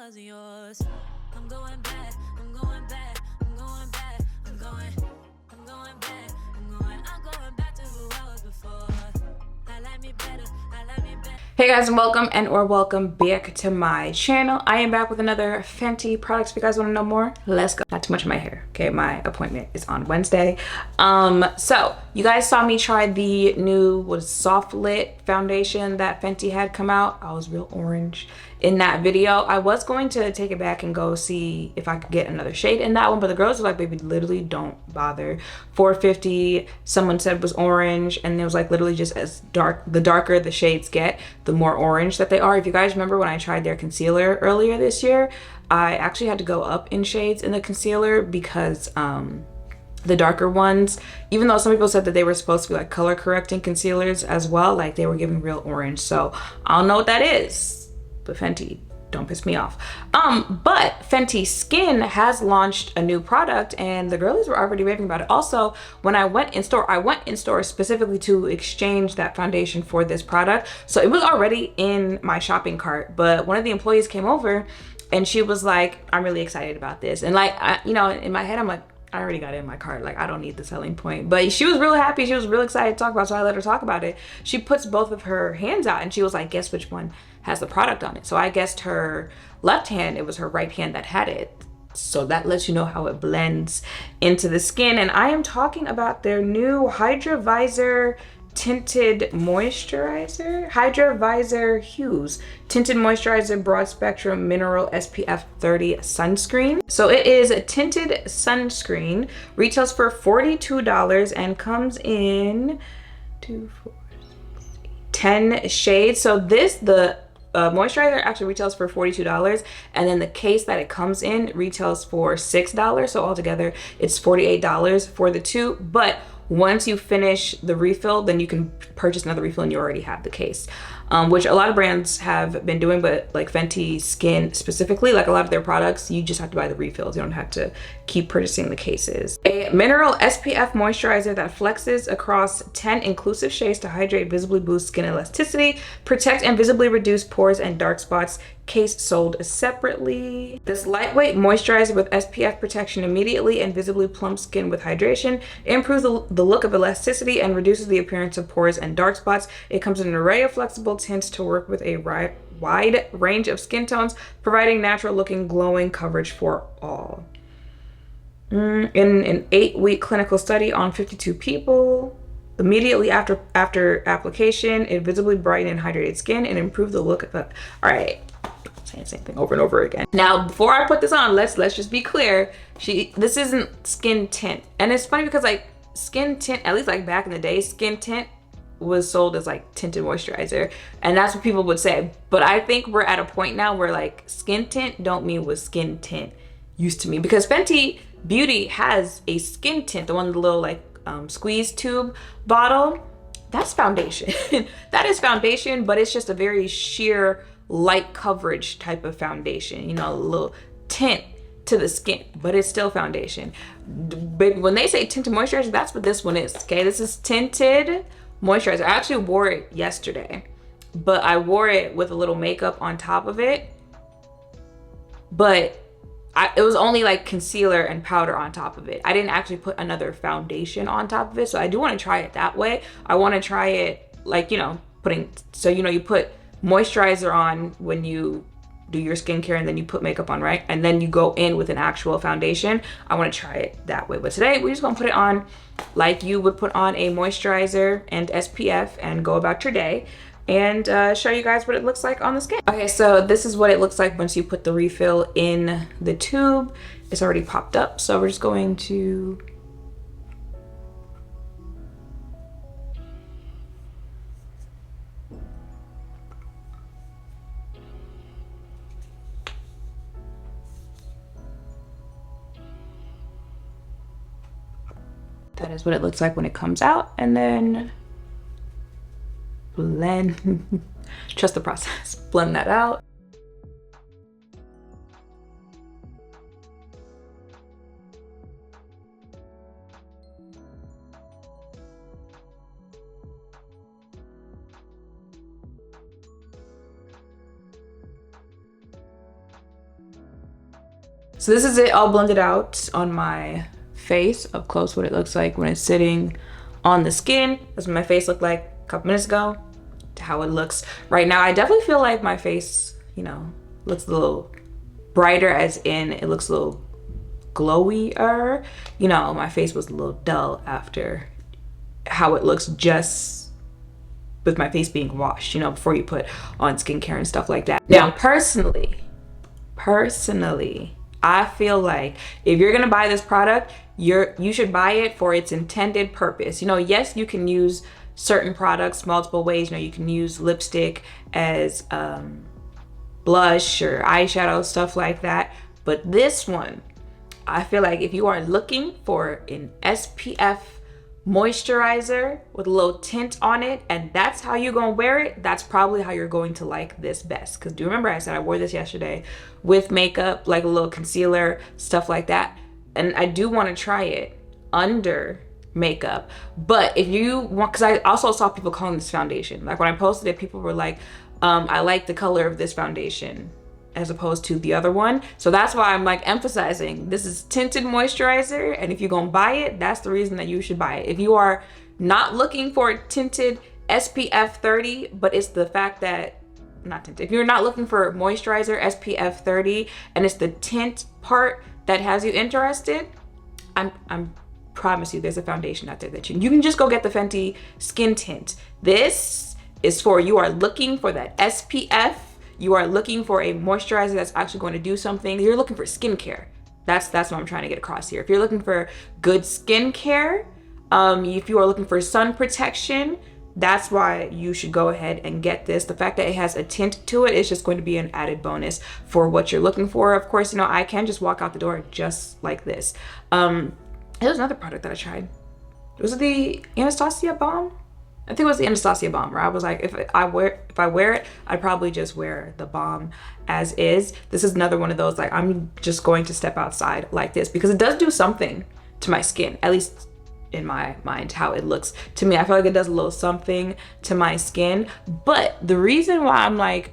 wasn't yours. I'm going back, I'm going back, I'm going back, I'm going back, I'm going back to who I was before. I like me better, I like me better. Hey guys, and welcome back to my channel. I am back with another Fenty product. If you guys want to know more, let's go. Not too much of my hair, okay? My appointment is on Wednesday. So you guys saw me try the new soft lit foundation that Fenty had come out. I was real orange in that video. I was going to take it back and go see if I could get another shade in that one, but the girls were like, baby, literally don't bother. $4.50, someone said was orange, and it was like literally just as dark. The darker the shades get, the more orange that they are. If you guys remember when I tried their concealer earlier this year, I actually had to go up in shades in the concealer because the darker ones, even though some people said that they were supposed to be like color correcting concealers as well, like they were giving real orange. So I don't know what that is, but Fenty, don't piss me off. But Fenty Skin has launched a new product and the girlies were already raving about it. Also, when I went in store specifically to exchange that foundation for this product. So it was already in my shopping cart, but one of the employees came over and she was like, I'm really excited about this. And like, you know, in my head, I'm like, I already got it in my cart. Like, I don't need the selling point. But she was real happy. She was real excited to talk about it, so I let her talk about it. She puts both of her hands out and she was like, guess which one has the product on it? So I guessed her left hand, it was her right hand that had it. So that lets you know how it blends into the skin. And I am talking about their new Hydra Vizor Tinted Moisturizer. Hydra Vizor Huez Tinted Moisturizer Broad Spectrum Mineral SPF 30 Sunscreen. So it is a tinted sunscreen, retails for $42 and comes in 10 shades. So the moisturizer actually retails for $42, and then the case that it comes in retails for $6. So altogether it's $48 for the two. But once you finish the refill, then you can purchase another refill and you already have the case, which a lot of brands have been doing, but like Fenty Skin specifically, like a lot of their products, you just have to buy the refills. You don't have to keep purchasing the cases. A mineral SPF moisturizer that flexes across 10 inclusive shades to hydrate, visibly boost skin elasticity, protect and visibly reduce pores and dark spots. Case sold separately. This lightweight moisturizer with SPF protection immediately and visibly plumps skin with hydration, improves the look of elasticity and reduces the appearance of pores and dark spots. It comes in an array of flexible tints to work with a wide range of skin tones, providing natural looking glowing coverage for all. In an 8-week clinical study on 52 people, immediately after application, it visibly brightened and hydrated skin and improved the look of the, all right, saying the same thing over and over again. Now, before I put this on, let's just be clear. This isn't skin tint. And it's funny because like skin tint, at least like back in the day, skin tint was sold as like tinted moisturizer, and that's what people would say. But I think we're at a point now where like skin tint don't mean what skin tint used to mean, because Fenty Beauty has a skin tint, the one with the little like squeeze tube bottle. That's foundation. That is foundation, but it's just a very sheer light coverage type of foundation, you know, a little tint to the skin, but it's still foundation. Baby, when they say tinted moisturizer, that's what this one is, okay? This is tinted moisturizer. I actually wore it yesterday, but I wore it with a little makeup on top of it, but it was only like concealer and powder on top of it. I didn't actually put another foundation on top of it, so I do want to try it that way. I want to try it like, you know, so you know, you put moisturizer on when you do your skincare and then you put makeup on, right? And then you go in with an actual foundation. I want to try it that way. But today we're just gonna put it on like you would put on a moisturizer and SPF and go about your day, and show you guys what it looks like on the skin. Okay, so this is what it looks like once you put the refill in the tube. It's already popped up, so we're just going to that is what it looks like when it comes out, and then blend. Trust the process. Blend that out. So this is it all blended out on my face. Up close what it looks like when it's sitting on the skin. That's what my face looked like a couple minutes ago to how it looks right now. I definitely feel like my face, you know, looks a little brighter, as in it looks a little glowier. You know, my face was a little dull after how it looks just with my face being washed, you know, before you put on skincare and stuff like that. Now, personally, I feel like if you're gonna buy this product, you should buy it for its intended purpose. You know, yes, you can use certain products multiple ways. You know, you can use lipstick as blush or eyeshadow, stuff like that. But this one, I feel like if you are looking for an SPF moisturizer with a little tint on it, and that's how you're gonna wear it, that's probably how you're going to like this best. Because do you remember I said I wore this yesterday with makeup, like a little concealer, stuff like that, and I do want to try it under makeup. But if you want, because I also saw people calling this foundation, like when I posted it, people were like, I like the color of this foundation as opposed to the other one. So that's why I'm like emphasizing this is tinted moisturizer, and if you're gonna buy it, that's the reason that you should buy it. If you are not looking for tinted SPF 30, but it's the fact that not tinted, if you're not looking for moisturizer SPF 30 and it's the tint part that has you interested, I'm promise you there's a foundation out there that you can just go get the Fenty skin tint. This is for, you are looking for that SPF. You are looking for a moisturizer that's actually going to do something. You're looking for skincare. That's what I'm trying to get across here. If you're looking for good skincare, if you are looking for sun protection, that's why you should go ahead and get this. The fact that it has a tint to it is just going to be an added bonus for what you're looking for. Of course, you know, I can just walk out the door just like this. There's another product that I tried. Was it the Anastasia Balm? I think it was the Anastasia Balm, where I was like, if I wear it, I'd probably just wear the balm as is. This is another one of those, like, I'm just going to step outside like this because it does do something to my skin, at least in my mind, how it looks to me. I feel like it does a little something to my skin. But the reason why I'm like,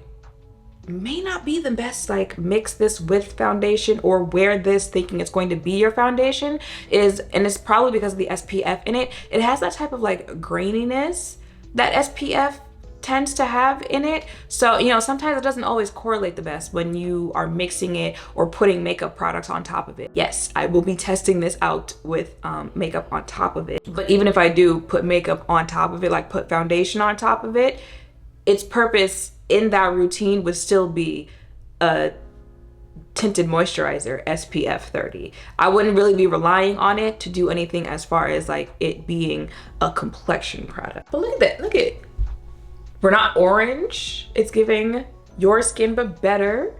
may not be the best, like, mix this with foundation or wear this thinking it's going to be your foundation is, and it's probably because of the SPF in it, it has that type of like graininess that SPF tends to have in it. So, you know, sometimes it doesn't always correlate the best when you are mixing it or putting makeup products on top of it. Yes, I will be testing this out with makeup on top of it. But even if I do put makeup on top of it, like put foundation on top of it, its purpose in that routine would still be a tinted moisturizer SPF 30. I wouldn't really be relying on it to do anything as far as like it being a complexion product. But look at that, look at it. We're not orange. It's giving your skin but better.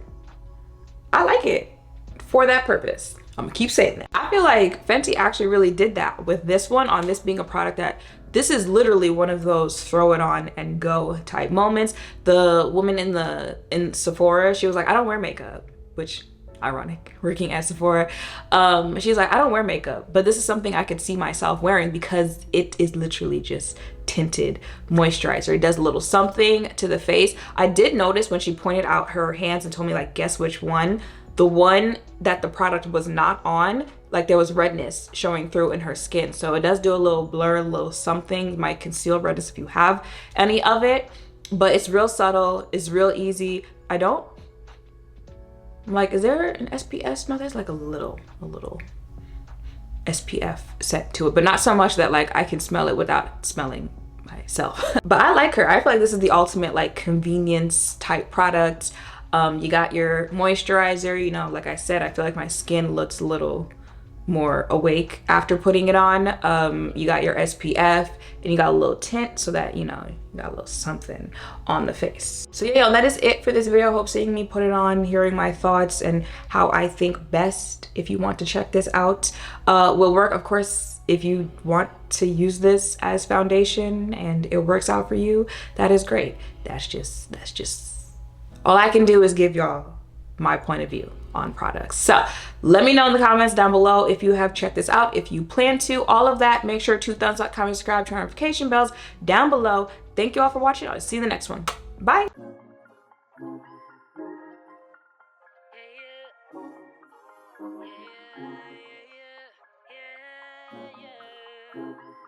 I like it for that purpose. I'm gonna keep saying that. I feel like Fenty actually really did that with this one, on this being a product that, this is literally one of those throw it on and go type moments. The woman in Sephora, she was like, I don't wear makeup, which ironic, working at Sephora. She's like, I don't wear makeup, but this is something I could see myself wearing because it is literally just tinted moisturizer. It does a little something to the face. I did notice when she pointed out her hands and told me like, guess which one? The one that the product was not on, like there was redness showing through in her skin. So it does do a little blur, a little something. You might conceal redness if you have any of it, but it's real subtle, it's real easy. I'm like, is there an SPF smell? There's like a little SPF set to it, but not so much that like I can smell it without smelling myself. But I like her. I feel like this is the ultimate like convenience type product. You got your moisturizer, you know, like I said, I feel like my skin looks a little more awake after putting it on. You got your SPF and you got a little tint so that, you know, you got a little something on the face. So yeah, that is it for this video. Hope seeing me put it on, hearing my thoughts and how I think best, if you want to check this out, will work. Of course, if you want to use this as foundation and it works out for you, that is great. That's just all I can do is give y'all my point of view on products. So let me know in the comments down below if you have checked this out, if you plan to, all of that. Make sure to thumbs up, comment, subscribe, turn notification bells down below. Thank you all for watching. I'll see you in the next one. Bye. Yeah, yeah, yeah, yeah, yeah.